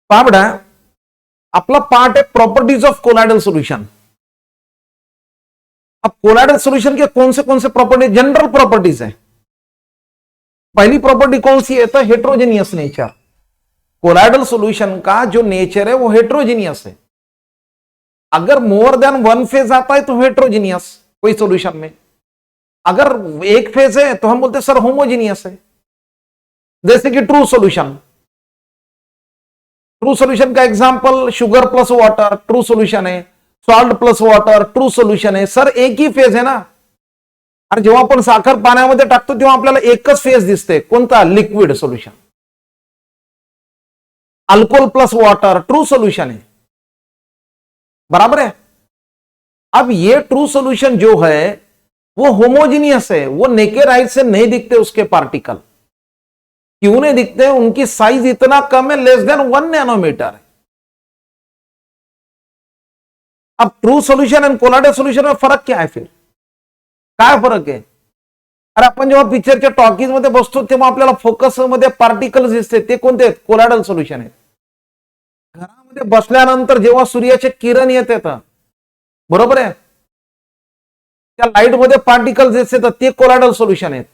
पहा बेटा, आपला पार्ट है प्रॉपर्टीज ऑफ कोलाइडल सॉल्यूशन। अब कोलाइडल सॉल्यूशन के कौन से प्रॉपर्टी, जनरल प्रॉपर्टीज है। पहली प्रॉपर्टी कौन सी है? तो हेट्रोजेनियस नेचर। कोलाइडल सॉल्यूशन का जो नेचर है वो हेट्रोजीनियस है। अगर मोर देन वन फेज आता है तो हेट्रोजीनियस कोई सॉल्यूशन में, अगर एक फेज है तो हम बोलते हैं सर होमोजीनियस है। जैसे कि ट्रू सॉल्यूशन, ट्रू सॉल्यूशन का example sugar plus water true solution है, salt plus water true solution आहे। सर एक ही फेज आहे ना, आणि जेव्हा आपण साखर पाण्यामध्ये टाकतो तेव्हा आपल्याला एकच फेज दिसते, कोणता? Liquid solution. Alcohol plus water true solution है, बराबर है। अब ये ट्रू सॉल्यूशन जो है वो होमोजीनियस है, वो नेकेड आई से नहीं दिखते उसके पार्टिकल। क्यों नहीं दिखते? उनकी साइज इतना कम है, लेस देन 1 नैनोमीटर है। अब true solution end colloidal solution में फरक क्या आहे? फिर काय फरक आहे? अरे आपण जेव्हा पिक्चरच्या टॉकीज मध्ये बसतो तेव्हा आपल्याला फोकस मध्ये पार्टिकल्स दिसते, ते कोणते आहेत? कोलाइडल सॉल्यूशन आहेत। घरामध्ये बसल्यानंतर जेव्हा सूर्याचे किरण येतात, बरोबर आहे, त्या लाईट मध्ये पार्टिकल्स दिसतात, ते कोलाइडल सॉल्यूशन आहेत।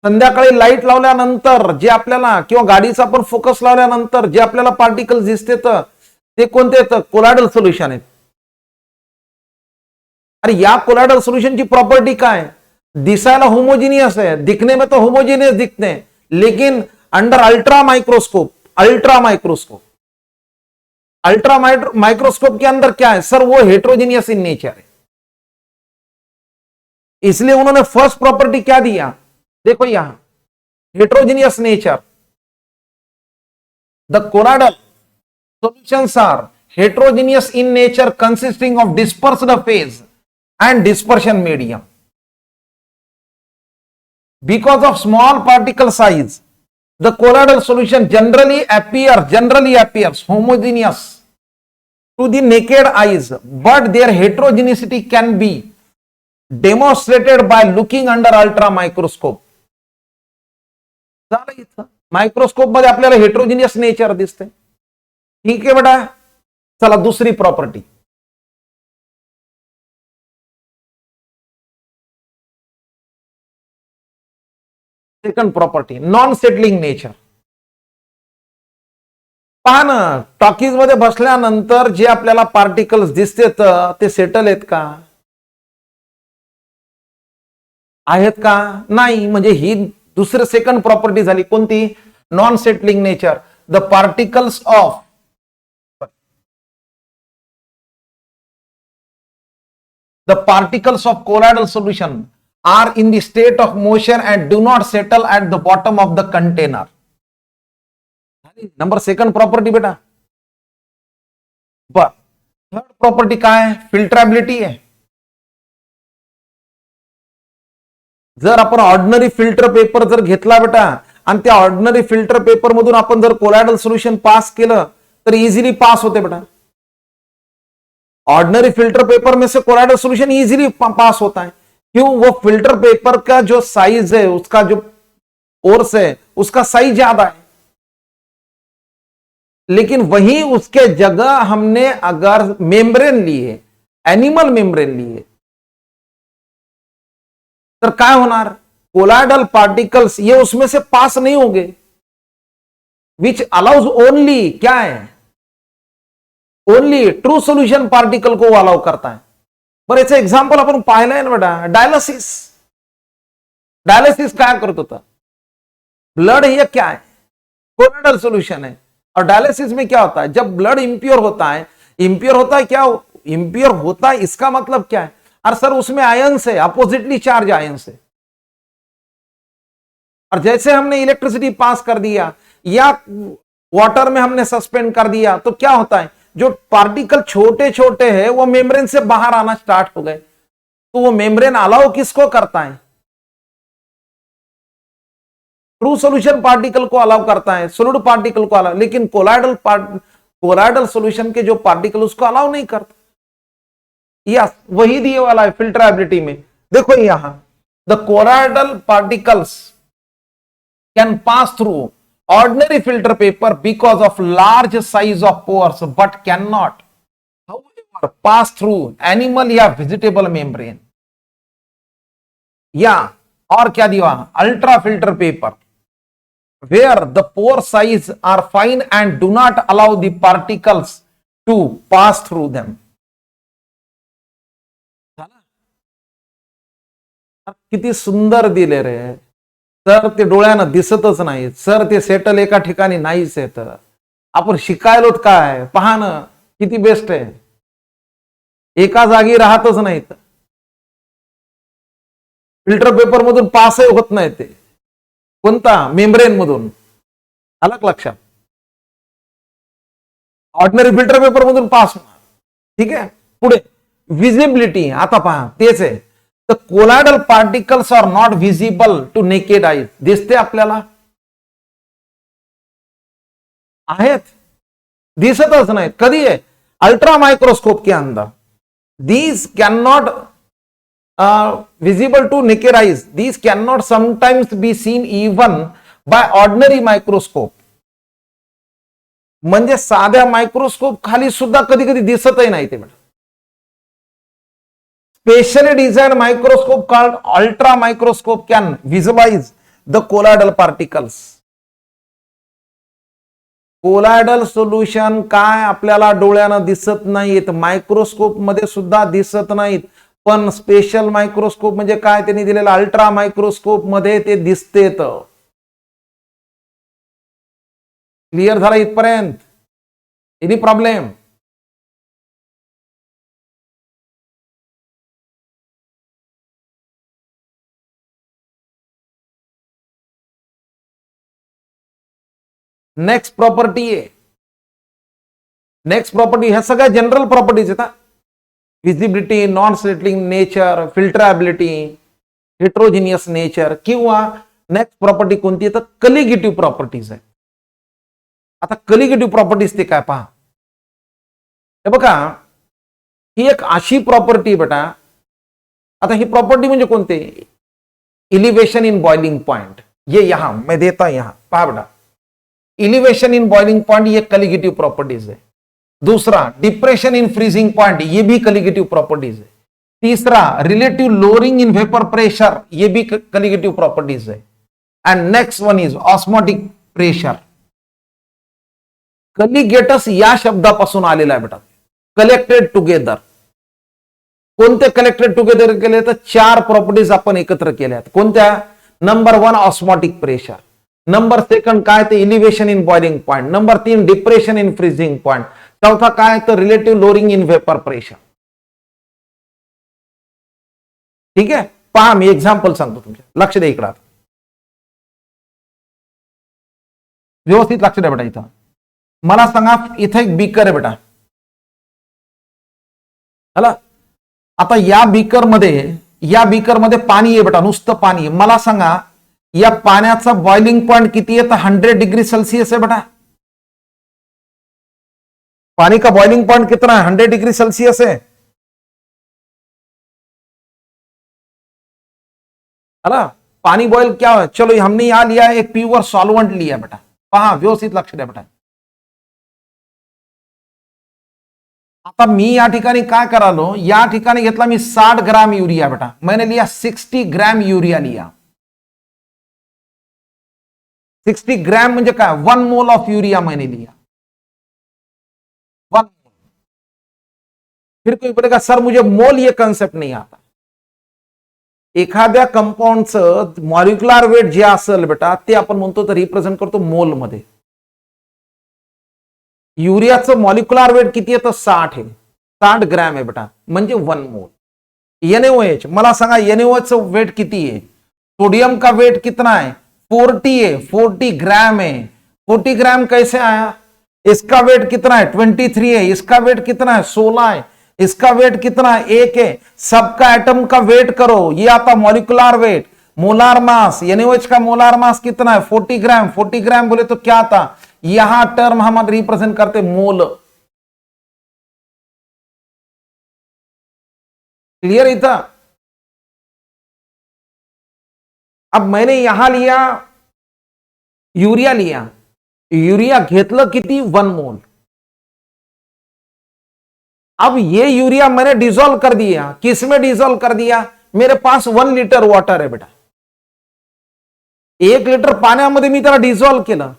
संध्याकाळी लाईट लावल्यानंतर जे आपल्याला, किंवा गाडीचा पण फोकस लावल्यानंतर जे आपल्याला पार्टिकल्स दिसतात ते कोणते आहेत? कोलाइडल सॉल्यूशन आहेत। अरे या कोलाइडल सॉल्यूशन की प्रॉपर्टी काय? दिसायला होमोजीनियस है, दिखने में तो होमोजीनियस दिखते हैं, लेकिन अंडर अल्ट्रा माइक्रोस्कोप के अंदर क्या है सर? वो हेट्रोजीनियस इन नेचर है। इसलिए उन्होंने फर्स्ट प्रॉपर्टी क्या दिया? देखो यहां heterogeneous nature, the colloidal solutions are heterogeneous in nature consisting of dispersed phase and dispersion medium. Because of small particle size, the colloidal solution generally appears homogeneous to the naked eyes, but their heterogeneity can be demonstrated by looking under ultra microscope. Microscope मध्ये आपल्याला heterogeneous nature दिसते। ठीक है बेटा, चला दूसरी property, second property non settling nature. पहा ना, टॉकीज मध्ये बसल्यानंतर जे आपल्याला पार्टिकल्स दिसतात ते सेटल आहेत का? आहेत का? नाही। म्हणजे ही दुसरी सेकंड प्रॉपर्टी झाली, कोणती? Non settling nature. The particles of colloidal solution are in the state of motion and do not settle at the bottom of the container. Number second property बेटा। बर, थर्ड प्रॉपर्टी काय आहे? फिल्टरेबिलिटी आहे। जर आपण ordinary filter paper जर घेतला बेटा आणि त्या ऑर्डिनरी फिल्टर पेपर मधून आपण जर कोलाइडल सोल्यूशन पास केलं तर इझिली पास होते बेटा। ऑर्डिनरी फिल्टर पेपर में से कोलाइडल सॉल्यूशन इजीली पास होता है। क्यों? वो फिल्टर पेपर का जो साइज है, उसका जो पोर्स है, उसका साइज ज्यादा है। लेकिन वही उसके जगह हमने अगर मेम्ब्रेन लिए, एनिमल मेम्ब्रेन लिए, तर काय होणार? कोलाइडल पार्टिकल्स ये उसमें से पास नहीं होंगे, विच अलाउज ओनली क्या है? ओनली ट्रू सोल्यूशन पार्टिकल को अलाउ करता है। बरं, याचं एक्झाम्पल आपण पाहिलं आहे ना बेटा, डायलिसिस। डायलिसिस काय करत होता? ब्लड ये क्या है? कोलाइडल सोल्यूशन है। और डायलिसिस में क्या होता है? जब ब्लड इंप्योर होता है, क्या इंप्योर होता है, इसका मतलब क्या है? और सर उसमें आयंस है, अपोजिटली चार्ज आयंस है। और जैसे हमने इलेक्ट्रिसिटी पास कर दिया या वाटर में हमने सस्पेंड कर दिया तो क्या होता है? जो पार्टिकल छोटे छोटे हैं वो मेम्ब्रेन से बाहर आना स्टार्ट हो गए। तो वो मेम्ब्रेन अलाउ किसको करता है? ट्रू सॉल्यूशन पार्टिकल को अलाउ करता है, सॉलिड पार्टिकल को अलाउ, लेकिन कोलाइडल सॉल्यूशन के जो पार्टिकल उसको अलाउ नहीं करता। यस, वही दिए वाला है फिल्टरेबिलिटी में। देखो यहां, the colloidal particles can pass through ordinary filter paper because of large size of pores but cannot however pass through animal या vegetable membrane. या और क्या दिया, ultra filter paper where the pore size are fine and do not allow the particles to pass through them. किती सुंदर दिले रे sir, ते डोळ्यानं दिसतच नाही सर, ते सेटल एका ठिकाणी नाहीच येत. आपण शिकायलोत काय, पहा ना किती बेस्ट आहे, एका जागी राहतच नाहीत. फिल्टर पेपर मधून पासही होत नाही ते, कोणता मेम्ब्रेन मधून, अलग लक्षात. ऑर्डिनरी फिल्टर पेपर मधून पास होणार. ठीक आहे, पुढे विजिबिलिटी. आता पहा तेच आहे, the colloidal particles are not visible to naked eyes. दिसते आपल्याला, आहेत, दिसतच नाहीत. कधी आहे, अल्ट्रा माइक्रोस्कोप के अंदर. These can not visible to naked eyes. These cannot sometimes be seen even by ordinary microscope. म्हणजे साध्या मायक्रोस्कोप खाली सुद्धा कधी कधी दिसतही नाही ते. Specially design microscope called ultra microscope can visualise the colloidal particles. Colloidal solution काय आपल्याला डोळ्यानं दिसत नाहीत, मायक्रोस्कोप मध्ये सुद्धा दिसत नाहीत, पण स्पेशल मायक्रोस्कोप म्हणजे काय, त्यांनी दिलेला अल्ट्रा मायक्रोस्कोप मध्ये ते दिसते. क्लिअर झाला इथपर्यंत? Any problem? नेक्स्ट प्रॉपर्टी आहे, नेक्स्ट प्रॉपर्टी ह्या सगळ्या जनरल प्रॉपर्टीज आहेत. Visibility, non settling nature, filterability, heterogeneous nature, किंवा नेक्स्ट प्रॉपर्टी कोणती आहे तर कलिगेटिव्ह प्रॉपर्टीज आहे. आता कलिगेटिव्ह प्रॉपर्टीज ते काय पहा. हे बघा, ही एक अशी प्रॉपर्टी बेटा. आता ही प्रॉपर्टी म्हणजे कोणते, इलिव्हेशन इन बॉइलिंग पॉइंट. ये यहां मैं देता यहां, पहा बेटा, इलिव्हेशन इन बॉइलिंग पॉइंट ये कलिगेटिव्ह प्रॉपर्टीज है. दूसरा डिप्रेशन इन फ्रीजिंग पॉइंट, ये भी कलिगेटिव प्रॉपर्टीज है. तीसरा relative lowering in vapour pressure, ये भी कलिगेटिव प्रॉपर्टीज है. And next one is osmotic pressure. कलिगेटस या शब्दापासून आलेला आहे बेटा, कलेक्टेड टुगेदर. कोणते कलेक्टेड टुगेदर केले तर चार प्रॉपर्टीज आपण एकत्र केल्या. कोणत्या? नंबर 1 ऑस्मोटिक प्रेशर, नंबर 2 काय ते elevation in boiling point, number 3 depression in freezing point, चौथा काय तर relative lowering in vapour pressure. ठीक आहे, पहा मी एक्झाम्पल सांगतो तुमच्या, लक्ष द्या इकडे, व्यवस्थित लक्ष द्या बेटा. इथं मला सांगा, इथं एक बीकर आहे बेटा, हला. आता या बीकर मध्ये पाणी आहे बेटा, नुसतं पाणी. मला सांगा या पाण्याचा बॉइलिंग पॉइंट किती आहे तर 100 डिग्री सेल्सियस है बेटा. पानी का बॉइलिंग पॉइंट कितना है? 100 डिग्री सेल्सियस है. ना पानी बॉइल क्या है, चलो हमने यहां लिया एक प्योर सॉल्वेंट लिया बेटा. पहा व्यवस्थित लक्ष द्या बेटा. आता मी या ठिकाणी काय करालो, या ठिकाणी घेतला मी 60 ग्राम यूरिया बेटा. मैंने लिया 60 ग्राम यूरिया लिया. 60 ग्राम म्हणजे काय, 1 मोल ऑफ यूरिया मैंने लिया. 1 मोल. फिर कोई बोलेगा सर मुझे मोल ये कंसेप्ट नहीं आता. एखाद्या कंपाऊंडचं मॉलिक्युलर वेट जे असेल बेटा ते आपण म्हणतो तर रिप्रेझेंट करतो मोल मध्ये. युरियाचं मॉलिक्युलर वेट किती आहे तर 60 आहे, 60 ग्रॅम आहे बेटा, म्हणजे 1 मोल. NaOH मला सांगा NaOH वेट किती आहे? सोडियम का वेट कितना है? 40 है, 40 ग्राम है. 40 ग्राम कैसे आया? इसका वेट कितना है? 23 है. इसका वेट कितना है? 16 है. इसका वेट कितना है? 1 है. सबका एटम का वेट करो, ये आता molecular weight. Molar mass, NaOH का मोलार मास कितना है? 40 ग्राम. 40 ग्राम बोले तो क्या आता? यहां टर्म हम रिप्रेजेंट करते मोल. क्लियर इतना? अब मैंने यहां लिया यूरिया लिया, युरिया घेतलं किती 1 मोल। अब ये यूरिया मैंने डिसॉल्व कर दिया, किसमें डिसॉल्व कर दिया, मेरे पास 1 लीटर वॉटर आहे बेटा, 1 लीटर पाण्यामध्ये मी त्याला डिसॉल्व केलं।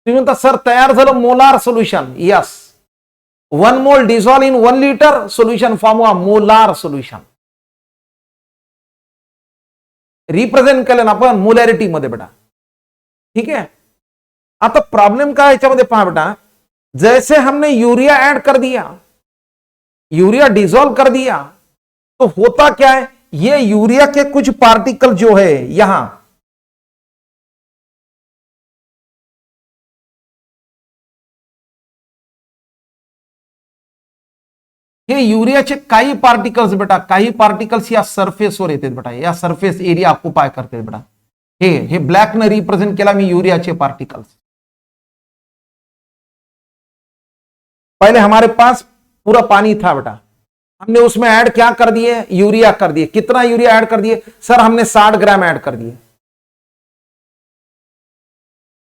तुम्ही म्हणता सर तयार झालं मोलार सोल्युशन, यस, 1 मोल dissolve in 1 litre, solution form हुआ मोलार सोल्युशन। रिप्रेझेंट केलं ना आपण मोलॅरिटी मध्ये बेटा, ठीक है। आता प्रॉब्लेम काय याच्यामध्ये पहा बेटा, जैसे हमने यूरिया ऐड कर दिया, यूरिया डिसॉल्व कर दिया, तो होता क्या है, ये यूरिया के कुछ पार्टिकल जो है यहां, हे युरियाचे काही पार्टिकल्स बेटा, काही पार्टिकल्स या सरफेसवर येतात बेटा, या सरफेस एरिया ऑक्युपाय करते बेटा। हे ब्लॅक ने रिप्रेझेंट केला मी यूरियाचे पार्टिकल्स। पहले हमारे पास पूरा पानी था बेटा, हमने उसमें ऐड क्या कर दिए, यूरिया कर दिए। कितना यूरिया ऐड कर दिए सर, हमने 60 ग्राम ऐड कर दिए।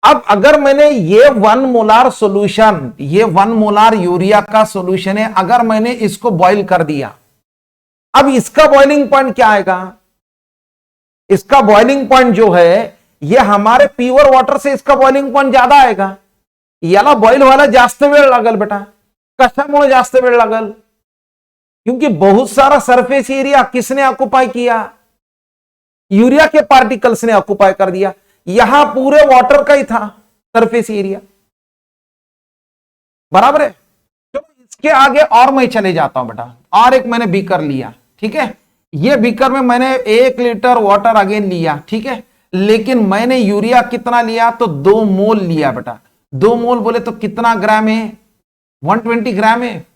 अब अगर मैंने ये 1 मोलार सॉल्यूशन, ये 1 मोलार यूरिया का सॉल्यूशन है, अगर मैंने इसको बॉईल कर दिया, अब इसका बॉइलिंग पॉइंट क्या आएगा, इसका बॉइलिंग पॉइंट जो है ये हमारे प्योर वाटर से इसका बॉइलिंग पॉइंट ज्यादा आएगा। याला बॉईल व्हायला जास्त वेळ लागेल बेटा। कशामुळे जास्त वेळ लागेल, क्योंकि बहुत सारा सरफेस एरिया किसने ऑक्युपाई किया, यूरिया के पार्टिकल्स ने ऑक्युपाई कर दिया। यहां पूरे वाटर का ही था सरफेस एरिया, बराबर है। तो इसके आगे और मैं चले जाता हूं बेटा, और एक मैंने बीकर लिया, ठीक है, ये बीकर में मैंने 1 लीटर वाटर अगेन लिया, ठीक है, लेकिन मैंने यूरिया कितना लिया, तो 2 मोल लिया बेटा। 2 मोल बोले तो कितना ग्राम है, 120 ग्राम है।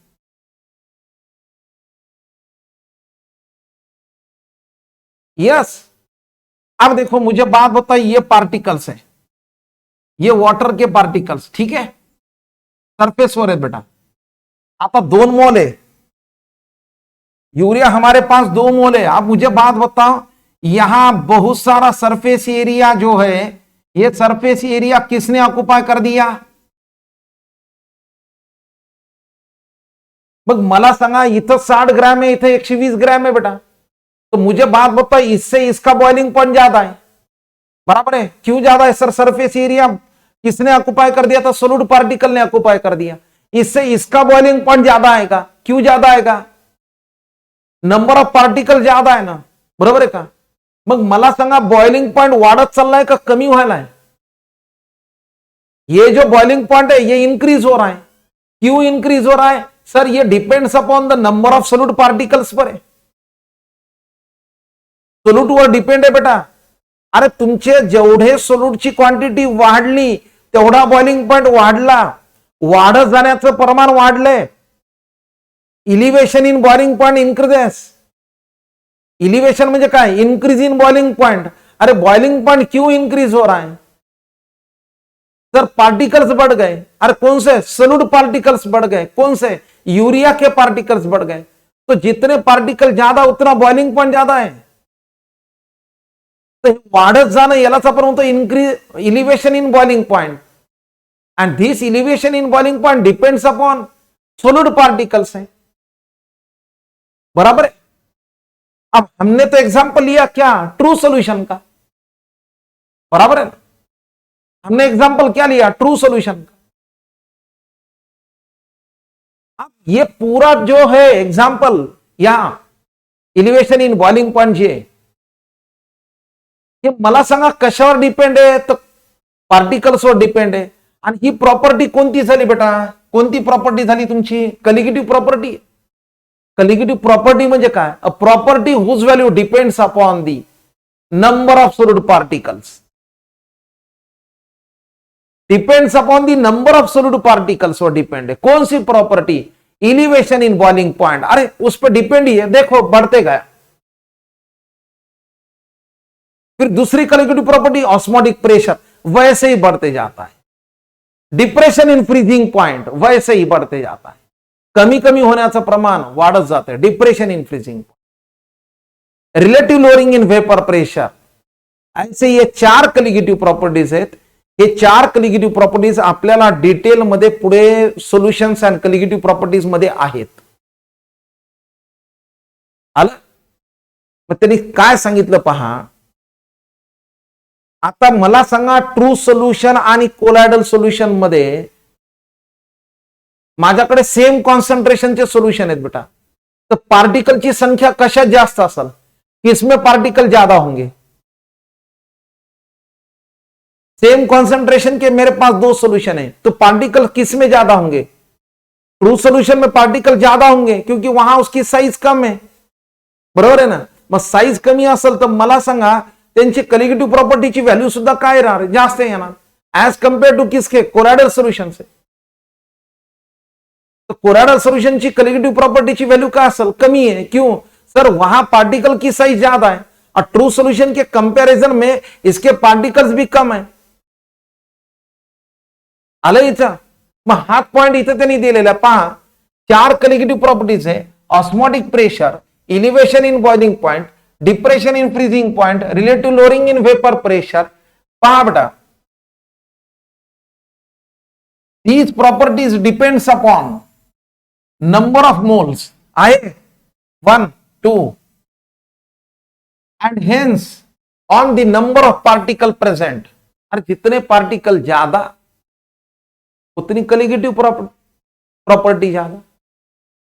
यस, अब देखो मुझे बात बताइए, ये पार्टिकल्स है, ये वाटर के पार्टिकल्स, ठीक है, सरफेस वर है बेटा। आता 2 मोल है यूरिया, हमारे पास 2 मोल है। आप मुझे बात बताओ, यहां बहुत सारा सरफेस एरिया जो है, ये सरफेस एरिया किसने ऑक्युपाय कर दिया, मग मला सांगा, इथं 60 ग्राम है, इथं 120 ग्राम है बेटा, तो मुझे बात बताओ, इससे इसका बॉइलिंग पॉइंट ज्यादा है, बराबर है। क्यों ज्यादा है सर, सरफेस एरिया किसने ऑक्युपाई कर दिया था, सोलूट पार्टिकल ने ऑक्युपाई कर दिया, इससे इसका बॉइलिंग पॉइंट ज्यादा आएगा। क्यों ज्यादा आएगा, नंबर ऑफ पार्टिकल ज्यादा आहे ना, बरोबर आहे का। मग मला सांगा, बॉइलिंग पॉइंट वाढत चाललाय का कमी व्हायला है, ये जो बॉइलिंग पॉइंट है ये इंक्रीज हो रहा है। क्यों इंक्रीज हो रहा है सर, ये depends upon the number of solute particles पर है, सोल्यूट वर डिपेंड आहे बेटा। अरे तुमचे जेवढे सोल्यूटची क्वांटिटी वाढली तेवढा बॉइलिंग पॉइंट वाढला, वाढत जाण्याचं प्रमाण वाढलंय, elevation in boiling point increases. Elevation म्हणजे काय, इंक्रीज इन बॉइलिंग पॉइंट। अरे बॉइलिंग पॉइंट क्यों इंक्रीज हो रहा है सर, पार्टिकल्स बढ़ गए। अरे कौन से, सोल्यूट पार्टिकल्स बढ़ गए, कौन से, यूरिया के पार्टिकल्स बढ़ गए। तो जितने पार्टिकल ज्यादा उतना बॉइलिंग पॉइंट ज्यादा है, तो वाढत जाणं यालाच आपण म्हणतो increase, elevation in boiling point, end this elevation in boiling point depends upon solute particles है, बराबर है। अब हमने तो एग्जांपल लिया क्या, ट्रू सॉल्यूशन का, बराबर है। हमने एग्जांपल क्या लिया, ट्रू सॉल्यूशन का। अब ये पूरा जो है एग्जांपल, यहां इलिव्हेशन इन बॉइलिंग पॉइंट जे, हे मला सांगा कशावर डिपेंड आहे, तर पार्टिकल्सवर डिपेंड आहे। आणि ही प्रॉपर्टी कोणती झाली बेटा, कोणती प्रॉपर्टी झाली तुमची, कलिगेटिव्ह प्रॉपर्टी। कलिगेटिव्ह प्रॉपर्टी म्हणजे काय, a property whose value depends upon the number of solute particles, depends upon the number of solute particles पर डिपेंड है। कौन सी property, elevation in boiling point, अरे उस पर डिपेंड ही है, देखो बढ़ते गया। फिर दूसरी कलिगेटिव प्रॉपर्टी ऑस्मोटिक प्रेशर, वैसे ही बढ़ते जाता है। डिप्रेशन इन फ्रीजिंग पॉइंट वैसे ही बढ़ते जाता है, कमी कमी होण्याचं प्रमाण वाढत जाते, depression in freezing point, relative lowering in vapour pressure. ऐसे ये 4 कलिगेटिव प्रॉपर्टीज आहेत, हे 4 कलिगेटिव्ह प्रॉपर्टीज आपल्याला डिटेलमध्ये पुढे सोल्युशन्स अँड कलिगेटिव्ह प्रॉपर्टीज मध्ये आहेत. आलं. मग त्यांनी काय सांगितलं पहा. आता मला सांगा ट्रू सोल्युशन आणि कोलॉइडल सोल्युशन मध्ये माझ्याकडे सेम कॉन्सन्ट्रेशनचे सोल्युशन आहेत बेटा, तर पार्टिकलची संख्या कशात जास्त असेल, किसमें पार्टिकल ज्यादा होंगे. सेम कॉन्सेंट्रेशन के मेरे पास 2 सोल्यूशन है, तो पार्टिकल किस में ज्यादा होंगे. ट्रू सोल्यूशन में पार्टिकल ज्यादा होंगे क्योंकि वहां उसकी साइज कम है. बरोबर आहे ना. मग साइज कमी असेल तर मला सांगा त्यांची कलिगेटिव्ह प्रॉपर्टीची व्हॅल्यू सुद्धा काय राहणार, जास्त येणार ऍज कम्पेअर टू किसके कोलॉइडल सोल्यूशन से. तो कोलॉइडल सोल्यूशन की कलिगेटिव्ह प्रॉपर्टीची व्हॅल्यू काय असेल, कमी है. क्यों सर, वहां पार्टिकल की साइज ज्यादा है और ट्रू सोल्यूशन के कंपैरिजन में इसके पार्टिकल्स भी कम है. आलं इथं. मग हाच पॉइंट इथं त्यांनी दिलेला पहा. 4 कलिगेटिव्ह प्रॉपर्टीज आहे. Osmotic pressure, elevation in boiling point, depression in freezing point, relative lowering in vapour pressure. पहा बेटा, these properties depends upon number of moles आहे 1 2 and hence on the number of particle present. और जितने particle ज्यादा उतनी कलिगेटिव्ह property ज्यादा.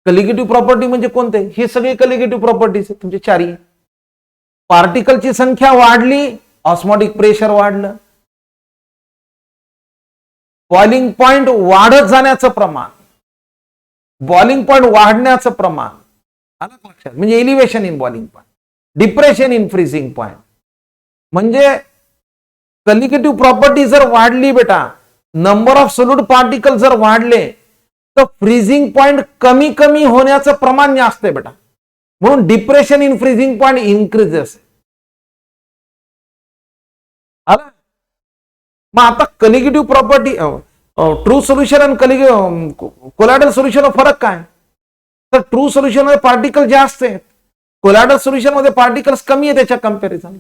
कलिगेटिव्ह property म्हणजे कोणते, हे सगळे कलिगेटिव्ह प्रॉपर्टीज आहेत तुमचे 4. पार्टिकलची संख्या वाढली, ऑस्मोटिक प्रेशर वाढलं. बॉइलिंग पॉइंट वाढत जाण्याचं प्रमाण, बॉइलिंग पॉइंट वाढण्याचं प्रमाण आलं लक्षात, म्हणजे elevation in boiling point, depression in freezing point. म्हणजे कलिगेटिव्ह प्रॉपर्टी जर वाढली बेटा, नंबर ऑफ सोल्यूट पार्टिकल जर वाढले तर फ्रीजिंग पॉइंट कमी कमी होण्याचं प्रमाण जास्त आहे बेटा. म्हणून depression in freezing point increases. आलं. मग आता कलिगेटिव्ह प्रॉपर्टी ट्रू सोल्युशन आणि कोलॉइडल सोल्युशन फरक काय. तर ट्रू सोल्युशन मध्ये पार्टिकल जास्त आहेत, कोलॉइडल सोल्युशन मध्ये पार्टिकल्स कमी आहे, त्याच्या कंपॅरिझन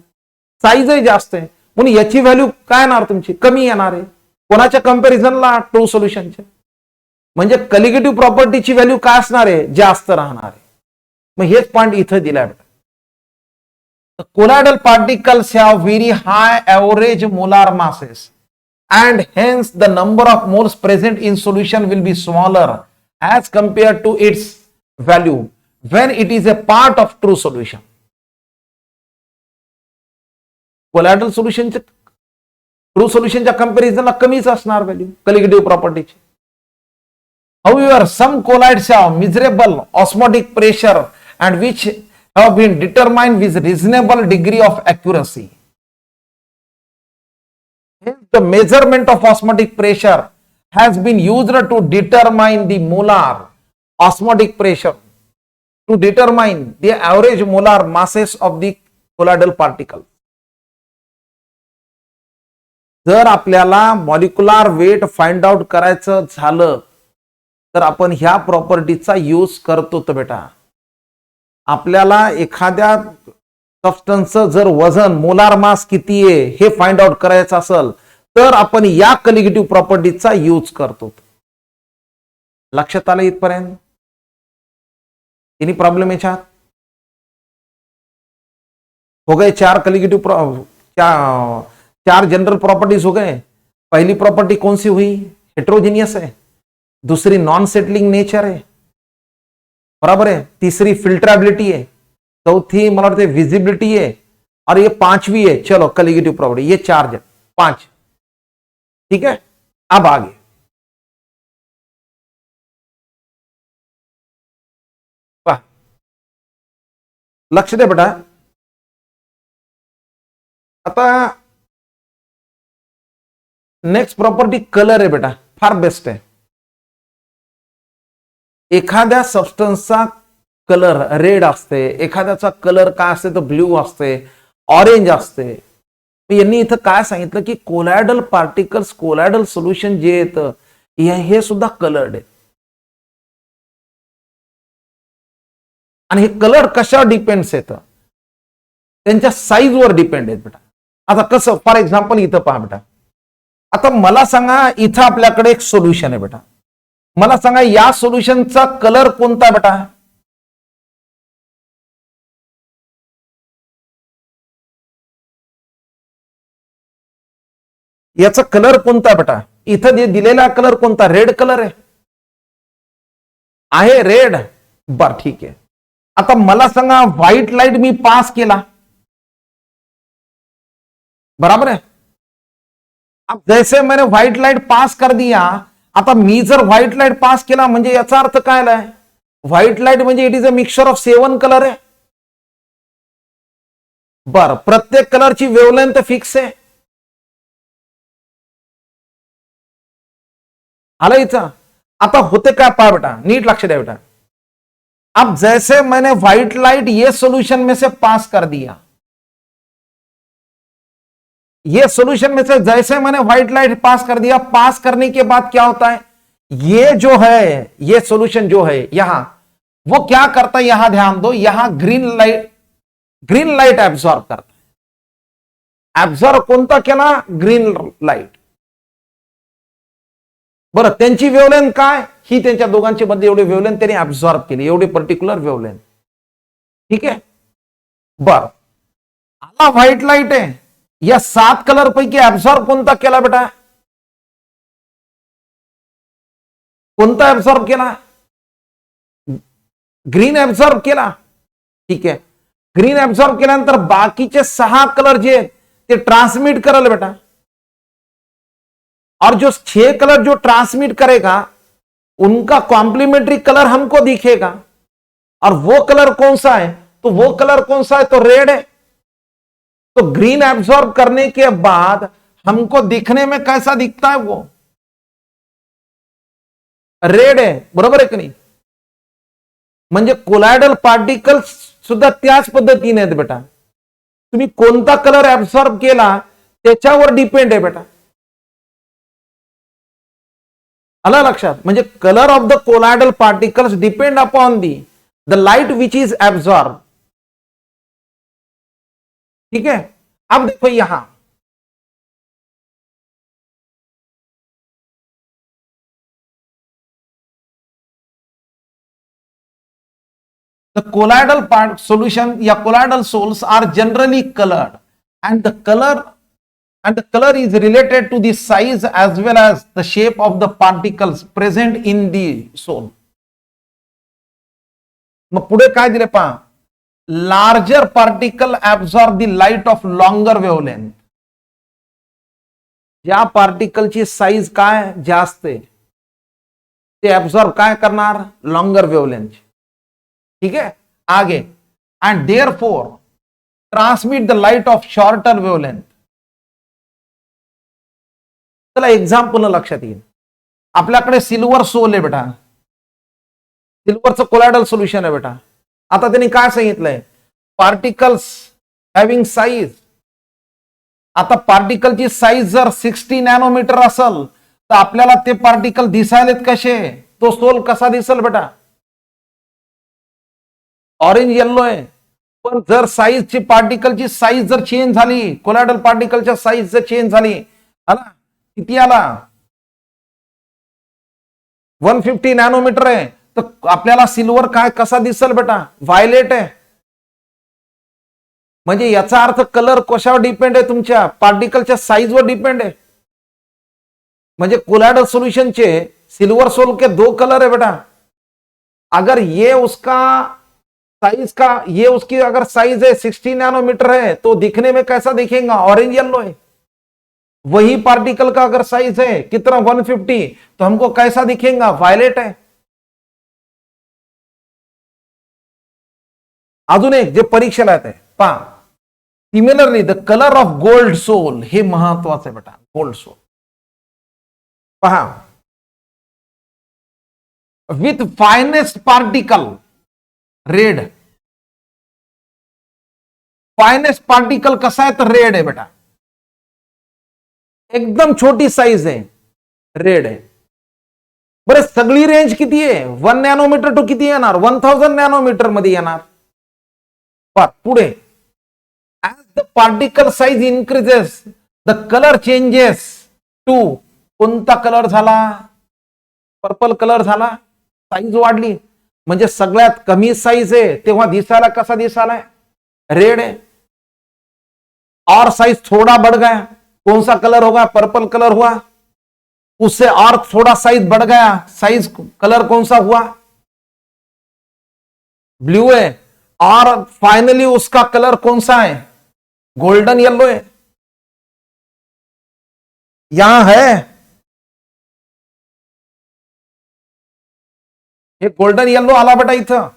साईजही जास्त आहे. म्हणून याची व्हॅल्यू काय येणार तुमची, कमी येणार आहे. कोणाच्या कंपॅरिझनला, ट्रू सोल्युशनच्या. म्हणजे कलिगेटिव्ह प्रॉपर्टीची व्हॅल्यू काय असणार आहे, जास्त राहणार आहे. मग हेच पॉइंट इथं दिलाय. Colloidal particles have very high average molar masses and hence the number of moles present in solution will be smaller as compared to its value when it is a part of true solution. Colloidal solution true solution च्या कंपॅरिझनला कमीच असणार value कलिगेटिव्ह प्रॉपर्टीची. However, some colloids have measurable osmotic pressure and which have been determined with reasonable degree of accuracy. The measurement of osmotic pressure has been used to determine the molar osmotic pressure, to determine the average molar masses of the colloidal particle. जर आपल्याला molecular weight find out करायचं झालं तर आपण ह्या प्रॉपर्टीचा use करतो. तर बेटा आपल्याला एखाद्या सबस्टन्सचं जर वजन, मोलार मास किती आहे हे फाइंड आउट करायचं असेल तर आपण या कलिगेटिव्ह प्रॉपर्टीचा यूज करतो. लक्षात आलं इथपर्यंत. एनी प्रॉब्लेम याच्यात. हो गए 4 कलिगेटिव्ह, 4 जनरल प्रॉपर्टीज हो गए. पहली प्रॉपर्टी कौन सी हुई, हेट्रोजीनियस है. दूसरी नॉन सेटलिंग नेचर है, बराबर है. तीसरी फिल्ट्रेबिलिटी है. चौथी मला वाटते विजिबिलिटी है और ये 5वीं है चलो कलिगेटिव्ह प्रॉपर्टी. ये 4 5. ठीक है. अब आगे लक्ष दे बेटा. आता नेक्स्ट प्रॉपर्टी कलर आहे बेटा, फार बेस्ट आहे. एखाद्या सबस्टन्सचा कलर रेड असते, एखाद्याचा कलर काय असते तर ब्ल्यू असते, ऑरेंज असते. यांनी इथं काय सांगितलं की कोलॉइडल पार्टिकल्स, कोलॉइडल सोल्युशन जे येतं हे सुद्धा कलर्ड आहे. आणि हे कलर कशावर डिपेंड्स येतं, त्यांच्या साईजवर डिपेंड आहेत बेटा. आता कसं, फॉर एक्झाम्पल इथं पहा बेटा, आता मला सांगा, इथं आपल्याकडे एक सोल्युशन आहे बेटा. मला सांगा या सोल्युशनचा कलर कोणता बेटा? याचा कलर कोणता बेटा? इथं दिलेला कलर कोणता? रेड कलर आहे रेड. बर ठीक आहे. आता मला सांगा व्हाईट लाईट मी पास केला, बराबर है. अब जैसे मैंने व्हाइट लाइट पास कर दिया, आता मी जर व्हाइट लाइट पास केला म्हणजे याचा अर्थ काय आहे? व्हाइट लाइट म्हणजे it is a mixture of 7 colour आहे. बर, प्रत्येक कलरची वेवलेंथ फिक्स आहे. आलं इथं. आता होते काय पहा बेटा, नीट लक्ष द्या बेटा. अब जैसे मैंने व्हाइट लाइट ये सोल्यूशन में से पास कर दिया, ये सॉल्यूशन में से जैसे मैंने व्हाइट लाइट पास कर दिया, पास करने के बाद क्या होता है, ये जो है, ये सॉल्यूशन जो है यहां, वो क्या करता है, यहां ध्यान दो, यहां ग्रीन लाइट एब्सॉर्ब करता है. एब्सॉर्ब कोणता केला? Green light. बरं, त्यांची वेवलेंथ काय? ही त्यांच्या दोघांची मध्ये एवढी वेवलेंथ त्यांनी ऍब्सॉर्ब केली, एवढी पर्टिक्युलर वेवलेंथ. ठीक आहे. बर, आला व्हाइट लाइट आहे, या 7 कलर पैकी ऍब्सॉर्ब कोणता केला बेटा? कोणता ऍब्सॉर्ब केला? ग्रीन ऍब्सॉर्ब केला. ठीक आहे. ग्रीन ऍब्सॉर्ब केल्यानंतर बाकीचे 6 कलर जे आहेत ते ट्रांसमिट करेल बेटा. और जो 6 कलर जो ट्रांसमिट करेगा उनका कॉम्प्लीमेंट्री कलर हमको दिखेगा. और वो कलर कौन सा है? तो वो कलर कौन सा है? तो रेड है. तो ग्रीन एब्सॉर्ब करने के बाद हमको दिखने में कैसा दिखता है? वो रेड आहे, बरोबर आहे की नाही? म्हणजे कोलायडल पार्टिकल्स सुद्धा त्याच पद्धतीने आहेत बेटा. तुम्ही कोणता कलर ऍब्सॉर्ब केला त्याच्यावर डिपेंड आहे बेटा. आला लक्षात? म्हणजे colour of the colloidal particles depend upon the light which is absorb. ठीक है. अब देखो यहां the colloidal part solution या colloidal sols are generally colored and the color is related to the size as well as the shape of the particles present in the sol. मग पुढे काय दिले पहा, larger particle absorb the light of longer wavelength. ज्या पार्टिकलची size काय जास्त आहे ते ऍब्सॉर्ब काय करणार? Longer wavelength. ठीक है. आगे, end therefore transmit the light of shorter wavelength. चला एक्झाम्पल लक्षात येईल. आपल्याकडे सिल्वर सोल आहे बेटा, सिल्वरचं कोलायडल सोल्युशन आहे बेटा. आता त्यांनी काय सांगितलंय? Particles having size. आता पार्टिकलची साईज जर 60 नॅनोमीटर असेल तर आपल्याला ते पार्टिकल दिसायलेत कसे? तो सोल कसा दिसेल बेटा? ऑरेंज येल्लो आहे. पण जर साईजची पार्टिकलची साईज जर चेंज झाली, कोलायडल पार्टिकलच्या साईज जर चेंज झाली, आला किती आला? 150 नॅनोमीटर आहे, तर आपल्याला सिल्वर काय कसा दिसेल बेटा? व्हायलेट आहे. म्हणजे याचा अर्थ कलर कशावर डिपेंड आहे? तुमच्या पार्टिकलच्या साईजवर डिपेंड आहे. म्हणजे कोलायडल सॉल्यूशनचे सिल्वर सोल के 2 कलर है बेटा. अगर ये उसका साइज का, ये उसकी अगर साइज है 60 नैनोमीटर है तो दिखने में कैसा दिखेगा? ऑरेंज येलो है. वही पार्टिकल का अगर साइज है कितना 150 तो हमको कैसा दिखेगा? वायलेट है. अजून एक जे परीक्षेला येते पहा, similarly the colour of gold sol, हे महत्वाचं आहे बेटा. गोल्ड सोल पहा, with finest particle red. Finest particle कसा आहे? तर रेड आहे बेटा. एकदम छोटी साईज आहे, रेड आहे. बरे सगळी रेंज किती आहे? 1 नॅनोमीटर टू किती येणार? 1000 नॅनोमीटर मध्ये येणार. पुढे, as the particle size increases the colour changes 2 कोणता कलर झाला? पर्पल कलर झाला. साईज वाढली. म्हणजे सगळ्यात कमी साईज आहे तेव्हा दिसायला कसा दिसायलाय? रेड है. और साइज थोड़ा बढ़ गया, कौन सा कलर होगा? पर्पल कलर हुआ. उससे और थोड़ा साइज बढ़ गया, साइज कलर कौन सा हुआ? ब्लू है. और फाइनली उसका कलर कौन सा है? गोल्डन येलो है. यहां है हे गोल्डन येलो आला बेटा इथं.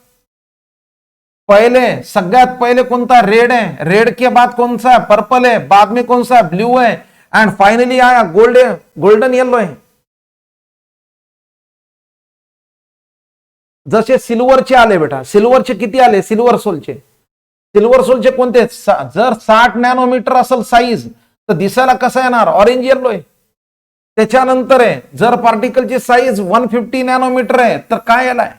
पहले सगळ्यात पहले कोणता? रेड है. रेड के बाद कौन सा है? पर्पल है. बाद में कौन सा है? ब्लू है. एंड फाइनली आया गोल्डन येलो है. जसे सिल्वरचे आले बेटा, सिल्वरचे किती आले? सिल्वर सोलचे कोणते? जर 60 नॅनोमीटर असेल साईज तर दिसायला कसं येणार? ऑरेंज येलो आहे. त्याच्यानंतर आहे जर पार्टिकलची साईज 150 नॅनोमीटर आहे तर काय यालाय?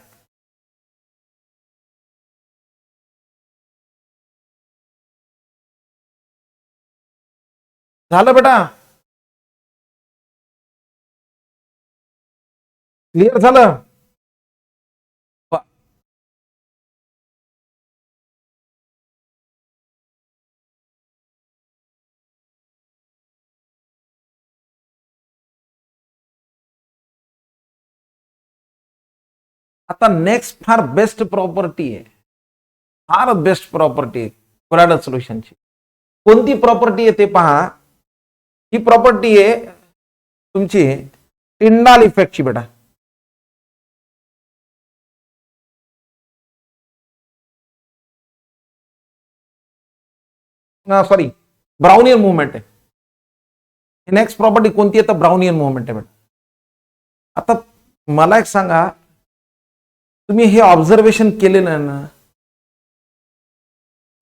झालं बेटा? क्लिअर झालं? आता नेक्स्ट फार बेस्ट प्रॉपर्टी आहे, फार बेस्ट प्रॉपर्टी आहे कोलॉइडल सोल्युशनची. कोणती प्रॉपर्टी आहे ते पहा. ही प्रॉपर्टी आहे तुमची टिंडाल इफेक्टची बेटा. सॉरी, ब्राउनियन मूवमेंट आहे. नेक्स्ट प्रॉपर्टी कोणती आहे? तर ब्राउनियन मूवमेंट आहे बेटा. आता मला एक सांगा, तुम्ही हे ऑब्झर्वेशन केलेलं ना,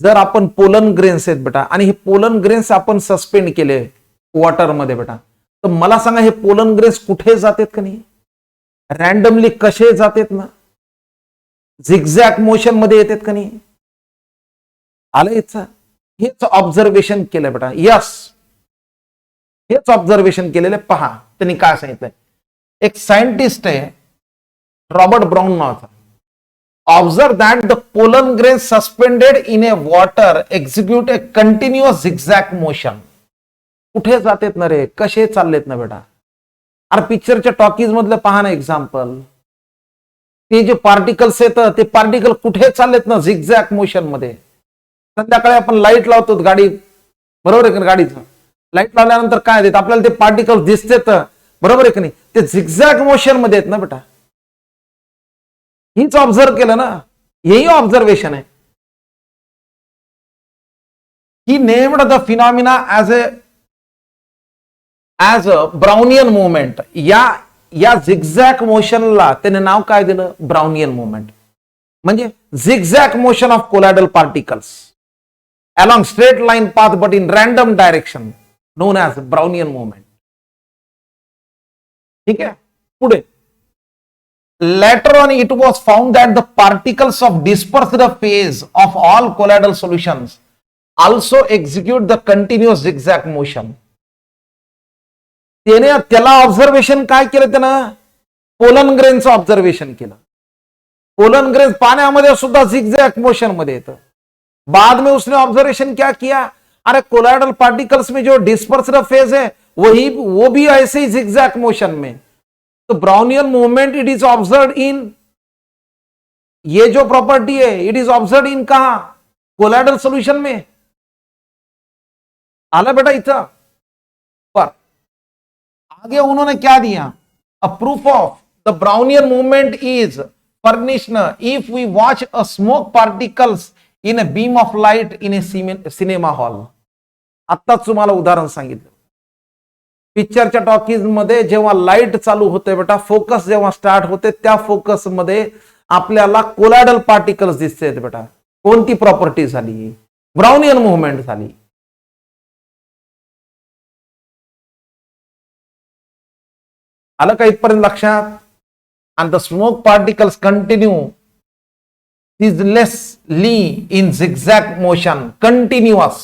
जर आपण पोलन ग्रेन्स आहेत बेटा आणि हे पोलन ग्रेन्स आपण सस्पेंड केले वॉटरमध्ये बेटा, तर मला सांगा हे पोलन ग्रेन्स कुठे जातात का नाही? रॅन्डमली कसे जातात ना? झिगझॅग मोशन मध्ये येतात का नाही? आलं याचं? हेच ऑब्झर्वेशन केलं बेटा. यस, हेच ऑब्झर्वेशन केलेलं. पहा त्यांनी काय सांगितलंय. एक सायंटिस्ट आहे रॉबर्ट ब्राउन नावाचा. Observe that the pollen grains suspended in A water execute A continuous zigzag motion. कुठे जातेत ना रे? कसे चाललेत ना बेटा? अरे पिक्चरच्या टॉकीज मधलं पहा ना एक्झाम्पल. ते जे पार्टिकल्स येतं ते पार्टिकल कुठे चाललेत ना? झिगझॅग मोशन मध्ये. संध्याकाळी आपण लाईट लावतो गाडी, बरोबर आहे का? गाडीचं लाईट लावल्यानंतर काय देत आपल्याला? ते पार्टिकल दिसतेत, बरोबर आहे का नाही? ते झिगझॅग मोशन मध्ये आहेत ना बेटा. हीच ऑब्झर्व केलं ना, हेही ऑब्झर्वेशन आहे. He named the phenomena as a Brownian movement. या झिगझॅग मोशनला त्याने नाव काय दिलं? Brownian movement. म्हणजे zigzag motion of colloidal particles along straight line path but in random direction known as Brownian movement. ठीक है? पुढे later on it was found that the particles of dispersed phase of all colloidal solutions also execute the continuous zigzag motion. त्याला observation काय केलं? त्यानं pollen ग्रेनचं observation केलं. Pollen grain पाण्यामध्ये सुद्धा झिगझॅग मोशन मध्ये येतं. बाद में उसने ऑब्जर्वेशन क्या किया? अरे कोलॉइडल पार्टिकल्स में जो डिस्पर्स्ड फेज है वो भी ऐसे ही जिगजैग मोशन में. तो Brownian movement it is observe in, ये जो प्रॉपर्टी है इट इज ऑब्जर्व इन कहा? कोलॉइडल सॉल्यूशन में. आला बेटा इथं. पर आगे उन्होंने क्या दिया? A proof of the Brownian movement is furnished if we watch a smoke particles in a beam of light in a cinema hall. आत्ताच तुम्हाला उदाहरण सांगितलं. पिक्चरच्या टॉकीज मध्ये जेव्हा लाईट चालू होते बेटा, फोकस जेव्हा स्टार्ट होते, त्या फोकस मध्ये आपल्याला कोलॉइडल पार्टिकल्स दिसते बेटा. कोणती प्रॉपर्टी झाली? ब्राउनियन मूवमेंट झाली. आलं का इथपर्यंत लक्षात? आणि the smoke particles continue ceaselessly in zigzag motion, continuous.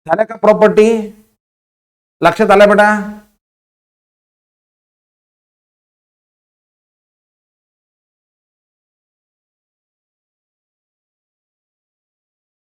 झाल्या का प्रॉपर्टी? लक्षात आलं बेटा?